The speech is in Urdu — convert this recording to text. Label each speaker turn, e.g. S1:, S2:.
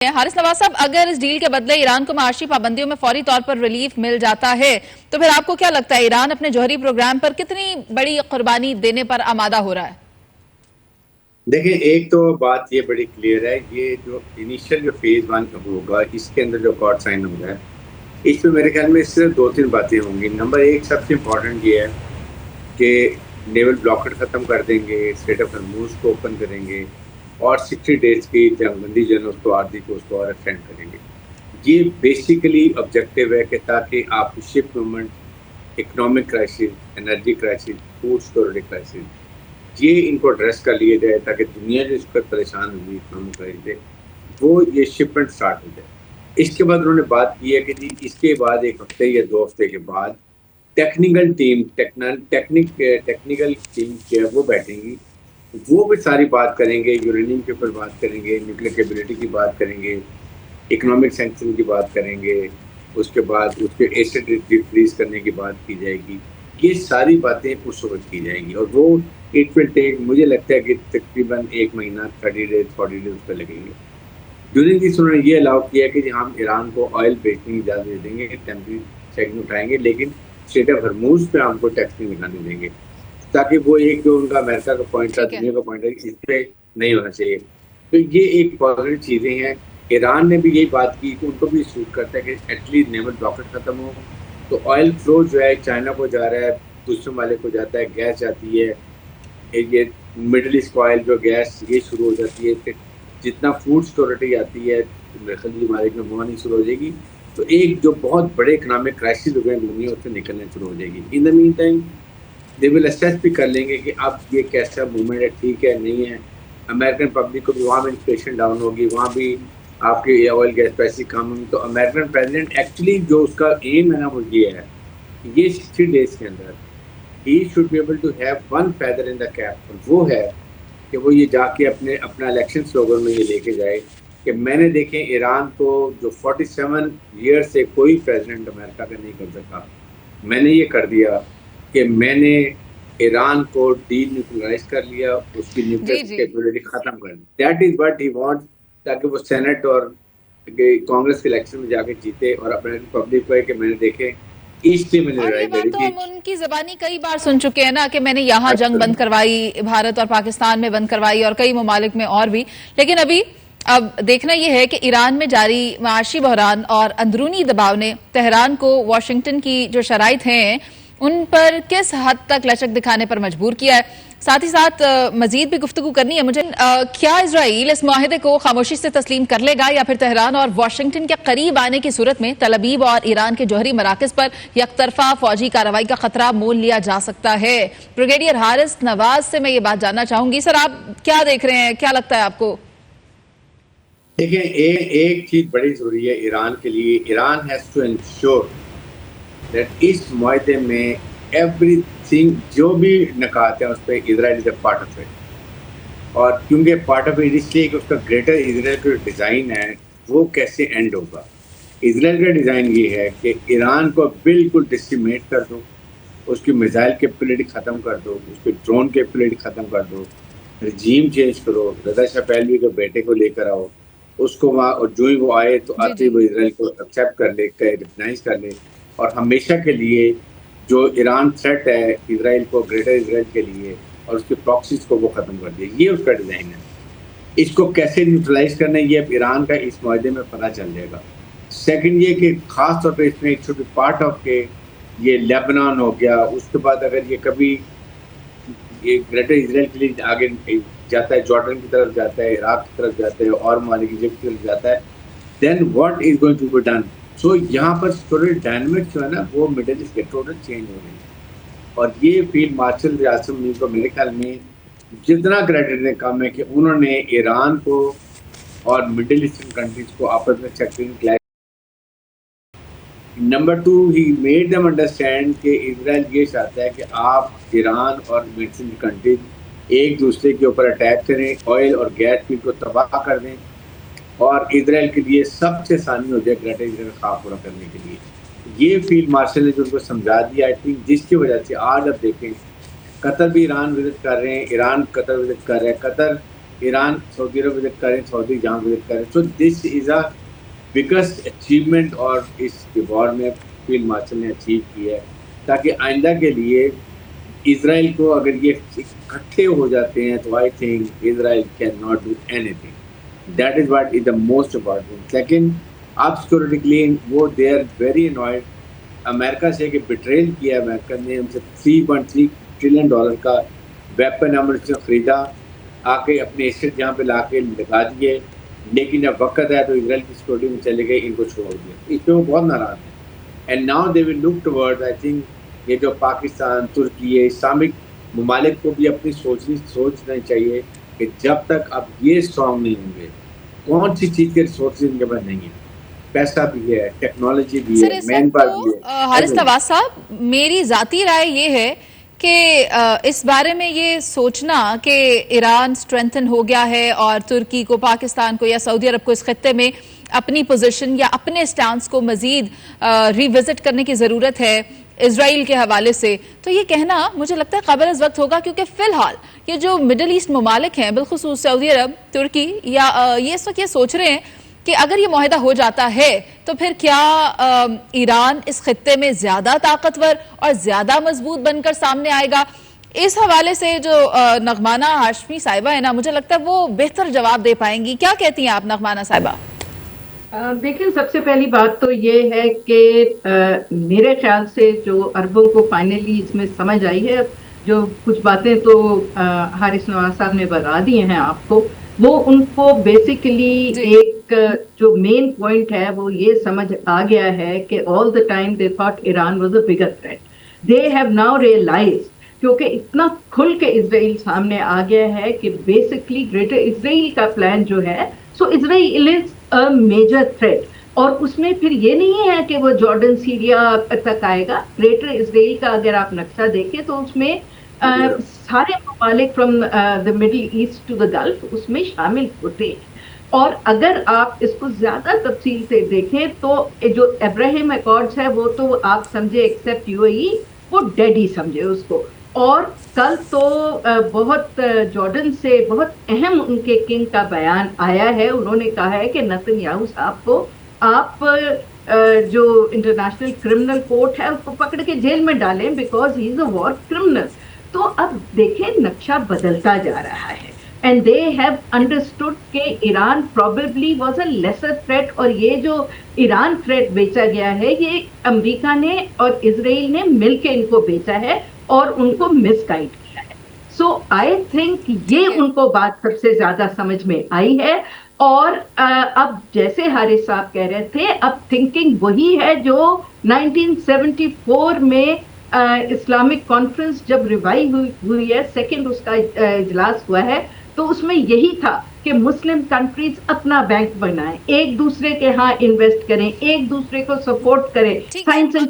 S1: حارث نواز صاحب، اگر اس ڈیل کے بدلے ایران کو معاشی پابندیوں میں فوری طور پر ریلیف مل جاتا ہے تو پھر آپ کو کیا لگتا ہے ایران اپنے جوہری پروگرام پر کتنی بڑی قربانی دینے پر آمادہ ہو رہا ہے؟
S2: دیکھیں، ایک تو بات یہ بڑی کلیئر ہے، یہ جو انیشیل جو فیز 1 ہوگا اس کے اندر جو اکارڈ سائن ہو رہا ہے اس میں میرے خیال میں صرف 2-3 باتیں ہوں گی۔ نمبر 1 سب سے امپورٹنٹ یہ ہے کہ نیول بلاکٹ ختم کر دیں گے، اسٹریٹ آف ہرموز کو اوپن کریں گے اور 60 ڈیز کی جنگ بندی جو ہے اس کو عارضی کو اس کو اور ایکسٹینڈ کریں گے۔ یہ بیسیکلی آبجیکٹیو ہے کہ تاکہ آپ کی ship movement, economic crisis, energy crisis, food security crisis, یہ ان کو ایڈریس کر لیا جائے تاکہ دنیا جو اس پر پریشان ہوئی اکنامک کرائسس سے وہ یہ شپمنٹ سٹارٹ ہو جائے۔ اس کے بعد انہوں نے بات کی ہے کہ جی اس کے بعد 1 ہفتے یا 2 ہفتے کے بعد ٹیکنیکل ٹیم جو ہے وہ بیٹھیں گی، وہ بھی ساری بات کریں گے، یورینیم کے اوپر بات کریں گے، نیوکلیر کیپیبلٹی کی بات کریں گے، اکنامک سینکشن کی بات کریں گے، اس کے بعد اس کے ایسڈ ریفریز کرنے کی بات کی جائے گی۔ یہ ساری باتیں اس وقت کی جائیں گی اور وہ اٹ ول ٹیک، مجھے لگتا ہے کہ تقریباً 1 مہینہ 30 ڈیز 40 ڈیز پہ لگیں گے۔ ڈیورنگ دس انہوں نے یہ الاؤ کیا کہ ہم ایران کو آئل بیچنے کی اجازت دے دیں گے، ٹیمپری سیکنڈ اٹھائیں گے، لیکن اسٹریٹ آف ہرموز پہ ہم کو ٹیکس نہیں لگانے دیں گے، تاکہ وہ ایک جو ان کا امریکہ کا پوائنٹ تھا، دنیا کا پوائنٹ ہے، اس پہ نہیں ہونا چاہیے۔ تو یہ ایک پازیٹیو چیزیں ہیں۔ ایران نے بھی یہی بات کی کہ ان کو بھی سوٹ کرتا ہے کہ ایٹ لیسٹ نیول بلاکٹ ختم ہو تو آئل فلو جو ہے چائنا کو جا رہا ہے، دوسرے ممالک کو جاتا ہے، گیس جاتی ہے، یہ مڈل ایسٹ کو آئل جو گیس یہ شروع ہو جاتی ہے، پھر جتنا فوڈ سیکورٹی آتی ہے خلیجی ممالک میں وہ نہیں شروع ہو جائے گی، تو ایک جو بہت بڑے اکنامک کرائسس ہو گئے دنیا اس سے نکلنے شروع ہو جائے گی۔ ان دا مین ٹائم دے ول اسیس بھی کر لیں گے کہ اب یہ کیسا موومنٹ ہے، ٹھیک ہے نہیں ہے۔ امریکن پبلک کو بھی وہاں بھی انفلیشن ڈاؤن ہوگی، وہاں بھی آپ کے آئل گیس پیسے کم ہوں گی، تو امریکن پریزیڈنٹ ایکچولی جو اس کا ایم ہے نا وہ یہ ہے کہ یہ 60 ڈیز کے اندر he should be able to have one feather in the cap، اور وہ ہے کہ وہ یہ جا کے اپنا الیکشن سلوگن میں یہ لے کے جائے کہ میں نے دیکھیں ایران کو جو 47 ایئر سے کوئی پریزیڈنٹ امریکہ کا نہیں کر سکا، میں نے یہ کر دیا کہ میں نے ایران کو ڈی نیوکلرائز کر لیا، اس کی نیوکلیر کیپیبلٹی ختم کر دی۔ That is what he want, تاکہ وہ سینٹ اور کانگریس کے الیکشن میں جا کے جیتے اور اپنے پبلک کو ہے کہ میں نے دیکھے
S1: اور یہ بات تو ہم ان کی زبانی کئی بار سن چکے ہیں نا کہ میں نے یہاں جنگ بند کروائی، بھارت اور پاکستان میں بند کروائی اور کئی ممالک میں اور بھی، لیکن اب دیکھنا یہ ہے کہ ایران میں جاری معاشی بحران اور اندرونی دباؤ نے تہران کو واشنگٹن کی جو شرائط ہیں ان پر کس حد تک لچک دکھانے پر مجبور کیا ہے۔ ساتھ ہی ساتھ مزید بھی گفتگو کرنی ہے مجھے، کیا اسرائیل اس معاہدے کو خاموشی سے تسلیم کر لے گا یا پھر تہران اور واشنگٹن کے قریب آنے کی صورت میں تل ابیب اور ایران کے جوہری مراکز پر یک طرفہ فوجی کارروائی کا خطرہ مول لیا جا سکتا ہے؟ بریگیڈیئر حارث نواز سے میں یہ بات جاننا چاہوں گی، سر آپ کیا دیکھ رہے ہیں، کیا لگتا ہے آپ کو؟
S2: دیکھیں، ایک چیز بڑی ضروری ہے ایران کے لیے، Iran has to ensure that اس معاہدے میں ایوری تھنگ جو بھی نکات ہیں اس پہ اسرائیل از اے پارٹ آف اٹ، اور کیونکہ پارٹ آف اٹ اس لیے کہ اس کا گریٹر اسرائیل کا ڈیزائن ہے وہ کیسے اینڈ ہوگا۔ اسرائیل کا ڈیزائن یہ ہے کہ ایران کو بالکل ڈسیمیٹ کر دو، اس کی میزائل کیپیبلٹی ختم کر دو، اس کی ڈرون کیپیبلٹی ختم کر دو، رجیم چینج کرو، رضا شاہ پہلوی کے بیٹے کو لے کر آؤ اس کو وہاں، اور جو ہی وہ آئے تو آتے ہی وہ اسرائیل کو ایکسیپٹ کر لے، ریکگنائز کر لے، اور ہمیشہ کے لیے جو ایران تھریٹ ہے اسرائیل کو، گریٹر اسرائیل کے لیے اور اس کے پراکسیز کو وہ ختم کر دیا۔ یہ اس کا ڈیزائن ہے۔ اس کو کیسے نیوٹرلائز کرنا ہے یہ اب ایران کا اس معاہدے میں پتہ چل جائے گا۔ سیکنڈ یہ کہ خاص طور پہ اس میں چھوٹی پارٹ آف کے یہ لیبنان ہو گیا، اس کے بعد اگر یہ کبھی یہ گریٹر اسرائیل کے لیے آگے جاتا ہے، جارڈن کی طرف جاتا ہے، عراق کی طرف جاتا ہے اور ممالک ایجپٹ کی طرف جاتا ہے، then what is going to be done. So یہاں پر ٹوٹل ڈائنامکس جو ہے نا وہ مڈل ایسٹ کے ٹوٹل چینج ہو رہے ہیں، اور یہ فیلڈ مارشل ریاست کو میرے خیال میں جتنا کریڈٹ نے کم ہے کہ انہوں نے ایران کو اور مڈل ایسٹرن کنٹریز کو آپس میں checking class. Number 2 he made them understand کہ اسرائیل یہ چاہتا ہے کہ آپ ایران اور مڈل ایسٹرن کنٹریز ایک دوسرے کے اوپر اٹیک کریں، آئل اور گیس فیلڈ کو تباہ کر دیں، اور اسرائیل کے لیے سب سے آسانی ہو جائے گریٹر اسرائیل کا خواب پورا کرنے کے لیے۔ یہ فیلڈ مارشل نے جو ان کو سمجھا دیا آئی تھنک، جس کی وجہ سے آج اب دیکھیں قطر بھی ایران وزٹ کر رہے ہیں، ایران قطر وزٹ کر رہے ہیں، قطر ایران سعودی عرب وزٹ کریں, سعودی جہاں وزٹ کریں. سو دس از اے بگیسٹ اچیومنٹ اور اس وار میں فیلڈ مارشل نے اچیو کی ہے, تاکہ آئندہ کے لیے اسرائیل کو اگر یہ اکٹھے ہو جاتے ہیں تو I think Israel can not do any thing. That is what is the most important. لیکن آپ سیکورٹی کے لیے وہ دے آر ویری انوائڈ امریکہ سے کہ بٹریل کیا امریکہ نے, ان سے $3.3 ٹریلین کا ویپن امریکہ خریدا, آ کے اپنے ایسٹ یہاں پہ لا کے لگا دیے, لیکن جب وقت ہے تو اسرائیل کی سیکورٹی میں چلے گئے, ان کو چھوڑ دیا. اس پہ وہ بہت ناراض ہیں. And now they will look toward, I think یہ جو پاکستان, ترکی, اسلامک ممالک کو بھی اپنی سوچنا چاہیے کہ جب تک اب یہ اسٹرانگ نہیں ہوں گے, کون سی چیز کے ریسورسز ان کے پاس نہیں ہیں, پیسہ بھی ہے, ٹیکنالوجی بھی ہے, مین پاور بھی ہے.
S1: حارث نواز صاحب, میری ذاتی رائے یہ ہے کہ اس بارے میں یہ سوچنا کہ ایران اسٹرینتھن ہو گیا ہے اور ترکی کو, پاکستان کو یا سعودی عرب کو اس خطے میں اپنی پوزیشن یا اپنے سٹانس کو مزید ری وزٹ کرنے کی ضرورت ہے اسرائیل کے حوالے سے, تو یہ کہنا مجھے لگتا ہے قابل از وقت ہوگا, کیونکہ فی الحال یہ جو مڈل ایسٹ ممالک ہیں, بالخصوص سعودی عرب, ترکی, یا یہ اس وقت یہ سوچ رہے ہیں کہ اگر یہ معاہدہ ہو جاتا ہے تو پھر کیا ایران اس خطے میں زیادہ طاقتور اور زیادہ مضبوط بن کر سامنے آئے گا. اس حوالے سے جو نغمانہ ہاشمی صاحبہ ہے نا, مجھے لگتا ہے وہ بہتر جواب دے پائیں گی. کیا کہتی ہیں آپ نغمانہ صاحبہ؟
S3: دیکھیں, سب سے پہلی بات تو یہ ہے کہ میرے خیال سے جو عربوں کو فائنلی اس میں سمجھ آئی ہے, جو کچھ باتیں تو حارث نواز صاحب نے بتا دی ہیں آپ کو, وہ ان کو بیسیکلی ایک جو مین پوائنٹ ہے وہ یہ سمجھ آ گیا ہے کہ all the time they thought Iran was a bigger threat. They have now realise, کیونکہ اتنا کھل کے اسرائیل سامنے آ گیا ہے کہ بیسکلی گریٹر اسرائیل کا پلان جو ہے, سو اسرائیل از اے میجر تھریٹ. اور اس میں پھر یہ نہیں ہے کہ وہ جارڈن سیریا تک آئے گا. گریٹر اسرائیل کا اگر آپ نقشہ دیکھیں تو اس میں سارے ممالک from the Middle East to the Gulf اس میں شامل ہوتے ہیں. اور اگر آپ اس کو زیادہ تفصیل سے دیکھیں تو جو ابراہیم ایکارڈز ہے وہ تو آپ سمجھے ایکسپٹ یو اے ای, وہ ڈیڈ ہی سمجھے اس کو. اور کل تو بہت جارڈن سے بہت اہم ان کے کنگ کا بیان آیا ہے. انہوں نے کہا ہے کہ نتن یاہو صاحب کو آپ جو انٹرنیشنل کرمنل کورٹ ہے اس کو پکڑ کے جیل میں ڈالیں because he is a war criminal. تو اب دیکھیں نقشہ بدلتا جا رہا ہے, اینڈ دے ہیو انڈرسٹوڈ کہ Iran probably was a lesser threat. اور یہ جو ایران تھریٹ بیچا گیا ہے یہ امریکہ نے اور اسرائیل نے مل کے ان کو بیچا ہے اور ان کو مس گائیڈ کیا ہے. سو آئی تھنک یہ ان کو بات سب سے زیادہ سمجھ میں آئی ہے. اور اب جیسے حارث صاحب کہہ رہے تھے, اب تھنکنگ وہی ہے جو 1974 میں اسلامک کانفرنس جب ریوائیو ہوئی ہے, سیکنڈ اس کا اجلاس ہوا ہے, تو اس میں یہی تھا کہ مسلم کنٹریز اپنا بینک بنائیں, ایک دوسرے کے ہاں انویسٹ کریں, ایک دوسرے کو سپورٹ کریں, سائنس اینڈ